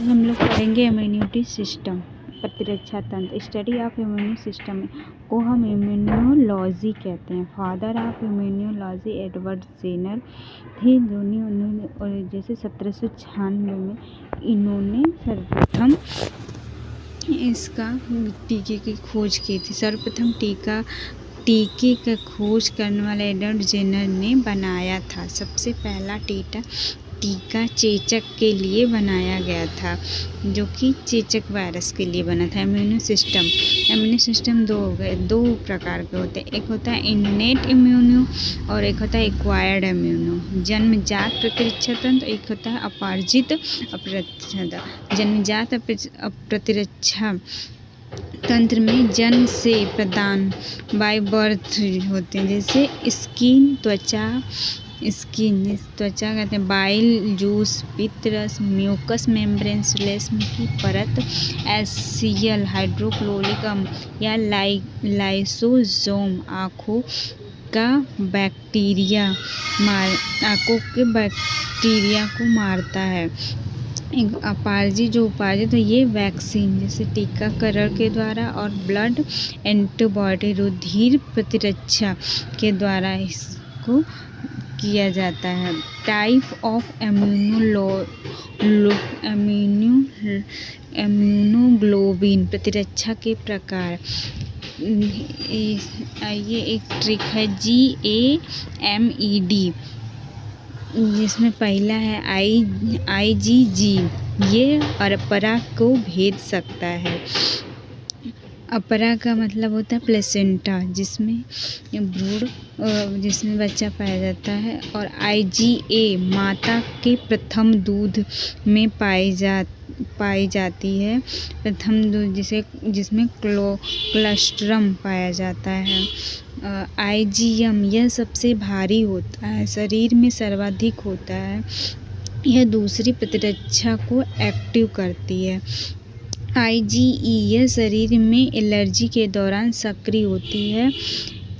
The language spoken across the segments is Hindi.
हम लोग पढ़ेंगे इम्यूनिटी सिस्टम, प्रतिरक्षा तंत्र। स्टडी ऑफ इम्यून सिस्टम को हम इम्यूनोलॉजी कहते हैं। Father of immunology Edward Jenner थे, उन्होंने जैसे 1796 में इन्होंने सर्वप्रथम इसका टीके की खोज की थी। सर्वप्रथम टीके का खोज करने वाला एडवर्ड जेनर ने बनाया था। सबसे पहला टीका चेचक के लिए बनाया गया था, जो कि चेचक वायरस के लिए बना था। इम्यूनो सिस्टम दो प्रकार के होते हैं। एक होता है इन्नेट इम्यूनो और एक होता है एक्वायर्ड इम्यूनो, जन्मजात प्रतिरक्षा तंत्र। एक होता है अपार्जित प्रतिरक्षा। जन्मजात प्रतिरक्षा तंत्र में जन्म से प्रदान बाय बर्थ होते हैं, जैसे त्वचा कहते हैं, बाइल जूस, पित्त रस, म्यूकस मेम्ब्रेन, श्लेष्म की परत, एसियल हाइड्रोक्लोरिक अम्ल या लाइसोसोम आँखों के बैक्टीरिया को मारता है। उपार्जित है ये वैक्सीन, जैसे टीकाकरण के द्वारा और ब्लड एंटीबॉडी रुधिर प्रतिरक्षा के द्वारा इसको किया जाता है। टाइप ऑफ इम्यूनोग्लोबिन प्रतिरक्षा के प्रकार। ये एक ट्रिक है GAMED, जिसमें पहला है IgG। ये अपरा को भेज सकता है। अपरा का मतलब होता है प्लेसेंटा, जिसमें बच्चा पाया जाता है। और IgA माता के प्रथम दूध में पाई जाती है। प्रथम दूध जिसमें कोलेस्ट्रम पाया जाता है। IgM यह सबसे भारी होता है, शरीर में सर्वाधिक होता है। यह दूसरी प्रतिरक्षा को एक्टिव करती है। IgE यह शरीर में एलर्जी के दौरान सक्रिय होती है।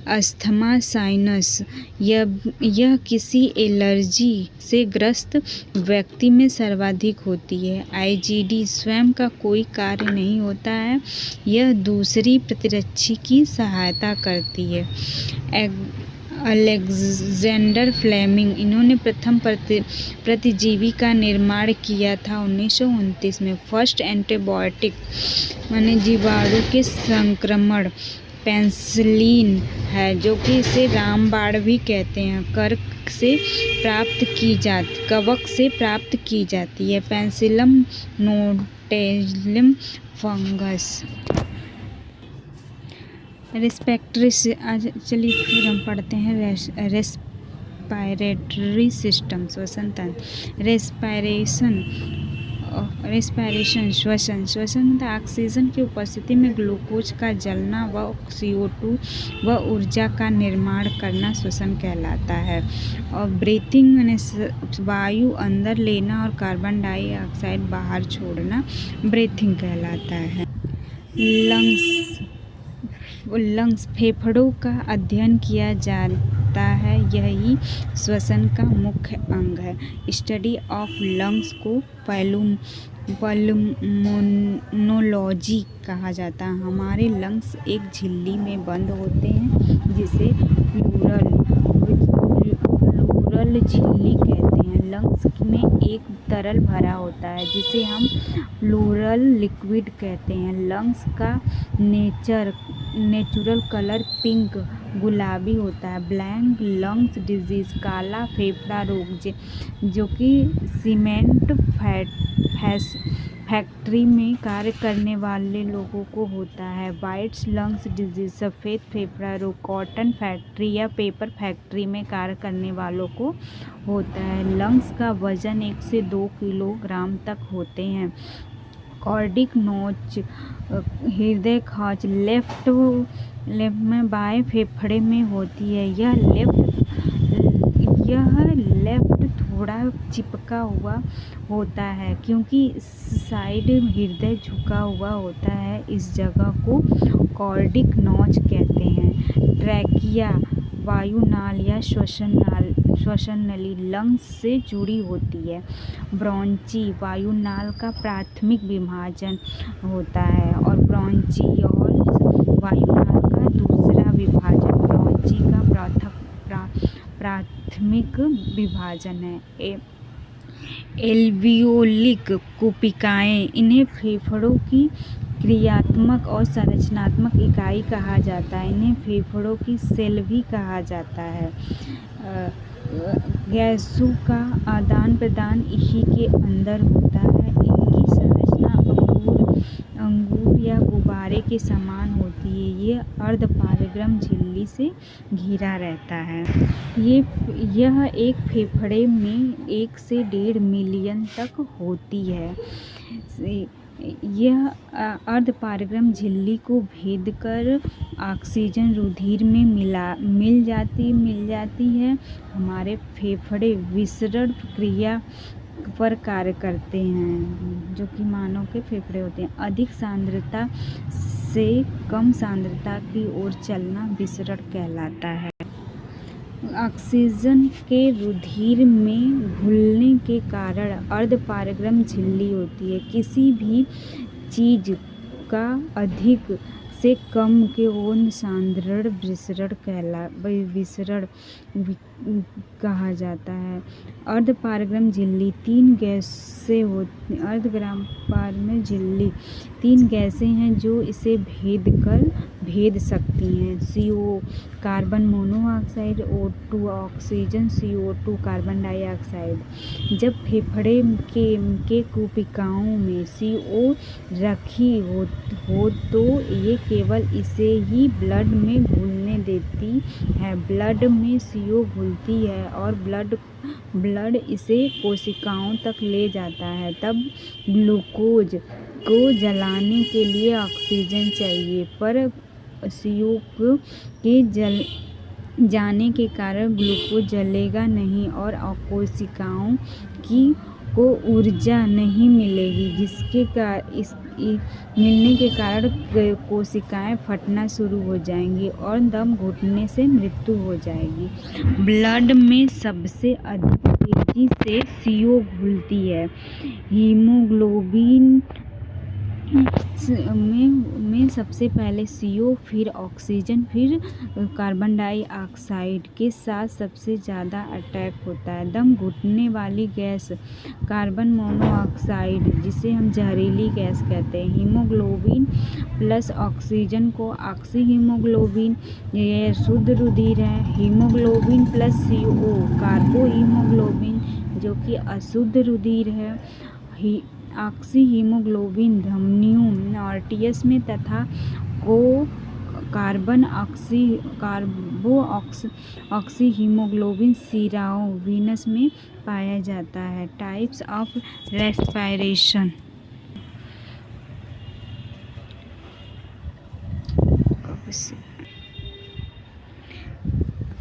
अस्थमा साइनस यह किसी एलर्जी से ग्रस्त व्यक्ति में सर्वाधिक होती है। IgD स्वयं का कोई कार्य नहीं होता है, यह दूसरी प्रतिरक्षा की सहायता करती है। अलेक्जेंडर फ्लेमिंग, इन्होंने प्रथम प्रतिजीवी का निर्माण किया था 1929 में। फर्स्ट एंटीबायोटिक माने जीवाणु के संक्रमण पेनिसिलिन है, जो कि इसे रामबाण भी कहते हैं। कवक से प्राप्त की जाती है। Penicillium नोटालिस fungus. रेस्पिरेटरी से चलिए फिर हम पढ़ते हैं रेस्पिरेटरी सिस्टम, श्वसन तंत्र। रेस्पिरेशन श्वसन मतलब ऑक्सीजन की उपस्थिति में ग्लूकोज का जलना व CO2 व ऊर्जा का निर्माण करना श्वसन कहलाता है। और ब्रीथिंग मैंने वायु अंदर लेना और कार्बन डाइऑक्साइड बाहर छोड़ना ब्रीथिंग कहलाता है। लंग्स फेफड़ों का अध्ययन किया जाता है, यही श्वसन का मुख्य अंग है। स्टडी ऑफ लंग्स को पल्मोनोलॉजी कहा जाता है। हमारे लंग्स एक झिल्ली में बंद होते हैं, जिसे प्लूरल झिल्ली कहते हैं। लंग्स में एक तरल भरा होता है, जिसे हम प्लूरल लिक्विड कहते हैं। लंग्स का नेचुरल कलर पिंक गुलाबी होता है। ब्लैक लंग्स डिजीज काला फेफड़ा रोग, जो कि सीमेंट फैक्ट्री में कार्य करने वाले लोगों को होता है। वाइट लंग्स डिजीज सफ़ेद फेफड़ा रोग कॉटन फैक्ट्री या पेपर फैक्ट्री में कार्य करने वालों को होता है। लंग्स का वजन 1 से 2 किलोग्राम तक होते हैं। कार्डिक नोच हृदय खांच लेफ्ट में बाएं फेफड़े में होती है। यह लेफ्ट थोड़ा चिपका हुआ होता है, क्योंकि साइड हृदय झुका हुआ होता है। इस जगह को कार्डिक नोच कहते हैं। ट्रैकिया वायुनाल या श्वसन नाल श्वसन नली लंग्स से जुड़ी होती है। ब्रोंची वायुनाल का प्राथमिक विभाजन होता है और ब्रोंचियोल्स वायुनाल का दूसरा विभाजन। ब्रोंची का प्राथमिक विभाजन है। एल्वियोलिक कुपिकाएँ, इन्हें फेफड़ों की क्रियात्मक और संरचनात्मक इकाई कहा जाता है। इन्हें फेफड़ों की सेल भी कहा जाता है। गैसों का आदान प्रदान इसी के अंदर होता है। इनकी संरचना अंगूर या गुब्बारे के समान होती है। ये अर्धपारगम झिल्ली से घिरा रहता है। यह एक फेफड़े में 1 से 1.5 मिलियन तक होती है। यह अर्धपारगम झिल्ली को भेद कर ऑक्सीजन रुधिर में मिल जाती है। हमारे फेफड़े विसरण प्रक्रिया पर कार्य करते हैं, जो कि मानव के फेफड़े होते हैं। अधिक सांद्रता से कम सांद्रता की ओर चलना विसरण कहलाता है। ऑक्सीजन के रुधिर में घुलने के कारण अर्धपारगम झिल्ली होती है। किसी भी चीज का अधिक से कम के ओर सांद्रण विसरण कहा जाता है। अर्धपारगम झिल्ली 3 गैसें होती हैं। अर्धपारगम झिल्ली 3 गैसें हैं जो इसे भेद सकती हैं। CO carbon monoxide, O2 oxygen, CO2 carbon dioxide. जब फेफड़े के कुपिकाओं में CO रखी हो तो ये केवल इसे ही ब्लड में घुलने देती है। ब्लड में CO घुलती है और ब्लड इसे कोशिकाओं तक ले जाता है। तब ग्लूकोज को जलाने के लिए ऑक्सीजन चाहिए, पर CO के जल जाने के कारण ग्लूकोज जलेगा नहीं और कोशिकाओं को ऊर्जा नहीं मिलेगी, मिलने के कारण कोशिकाएं फटना शुरू हो जाएंगी और दम घुटने से मृत्यु हो जाएगी। ब्लड में सबसे अधिक तेजी से CO घुलती है। हीमोग्लोबिन में सबसे पहले CO, फिर ऑक्सीजन, फिर कार्बन डाइऑक्साइड के साथ सबसे ज़्यादा अटैक होता है। दम घुटने वाली गैस कार्बन मोनोऑक्साइड, जिसे हम जहरीली गैस कहते हैं। हीमोग्लोबिन प्लस ऑक्सीजन को ऑक्सी हीमोग्लोबिन, यह शुद्ध रुधिर है। हीमोग्लोबिन प्लस CO कार्बो हीमोग्लोबिन, जो कि अशुद्ध रुधिर है। ऑक्सी हीमोग्लोबिन धमनियों आर्टरीज में तथा कार्बो ऑक्सी हीमोग्लोबिन शिराओं वीनस में पाया जाता है। Types of respiration.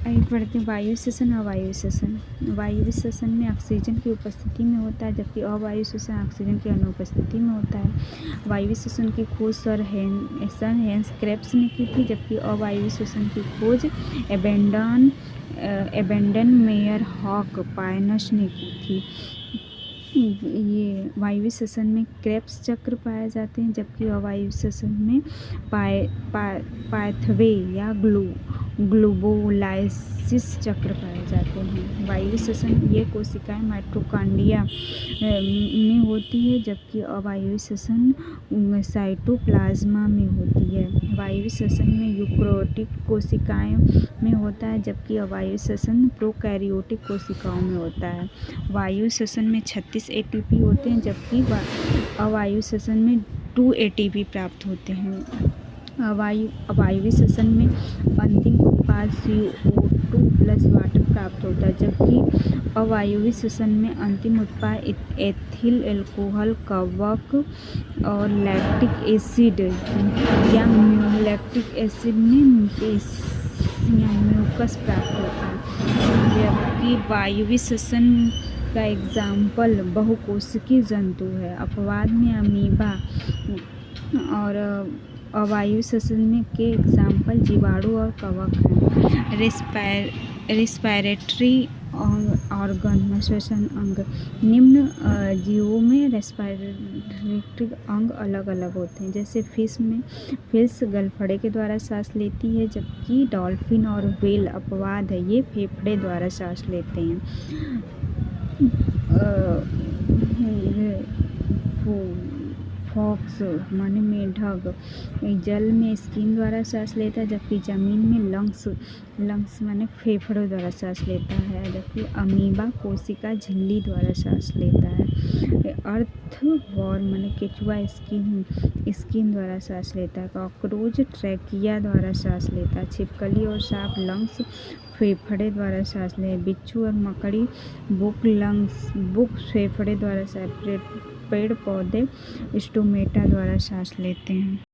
आगे बढ़ते हैं। वायु श्वसन, अवायु श्वसन। वायु श्वसन में ऑक्सीजन की उपस्थिति में होता है, जबकि अवायु श्वसन ऑक्सीजन की अनुपस्थिति में होता है। वायु श्वसन की खोज सर हेंस क्रेब्स ने की थी, जबकि अवायु श्वसन की खोज एबेंडन मेयर हॉक पायनस ने की थी। ये वायु श्वसन में क्रेब्स चक्र पाए जाते हैं, जबकि अवायु श्वसन में पाथवे या ग्लूकोलाइसिस चक्र पाए जाते हैं। वायु श्वसन ये कोशिकाएं माइटोकॉन्ड्रिया में होती है, जबकि अवायु श्वसन साइटोप्लाज्मा में होती है। वायु श्वसन में यूकेरियोटिक कोशिकाएं में होता है, जबकि अवायु श्वसन प्रोकैरियोटिक कोशिकाओं में होता है। वायु श्वसन में 36 ATP होते हैं, जबकि अवायु श्वसन में 2 ATP प्राप्त होते हैं। अवायु श्वसन में अंतिम उत्पाद CO2 प्लस वाटर प्राप्त होता है, जबकि अवायवीय श्वसन में अंतिम उत्पाद एथिल अल्कोहल, कवक और लैक्टिक एसिड या लैक्टिक एसिड में म्यूकस प्राप्त होता है। जबकि वायवीय श्वसन का एग्जाम्पल बहुकोशिकीय जंतु है। अपवाद में अमीबा और अवायु श्वसन में के एग्जाम्पल जीवाणु और कवक हैं। रेस्पिरेटरी ऑर्गन श्वसन अंग। निम्न जीवों में रेस्पिरेटरी अंग अलग अलग होते हैं। जैसे फिश गलफड़े के द्वारा सांस लेती है, जबकि डॉल्फिन और व्हेल अपवाद है, ये फेफड़े द्वारा सांस लेते हैं। फॉक्स माने मेढक जल में स्किन द्वारा सांस लेता है, जबकि ज़मीन में लंग्स माने फेफड़ों द्वारा सांस लेता है, जबकि अमीबा कोशिका झिल्ली द्वारा सांस लेता है। अर्थवॉर्म माने केचुआ स्किन द्वारा सांस लेता है। कॉकरोच ट्रैकिया द्वारा सांस लेता है। छिपकली और सांप लंग्स फेफड़े द्वारा सांस ले। बिच्छू और मकड़ी बुक फेफड़े द्वारा सांस। पेड़ पौधे स्टोमेटा द्वारा सांस लेते हैं।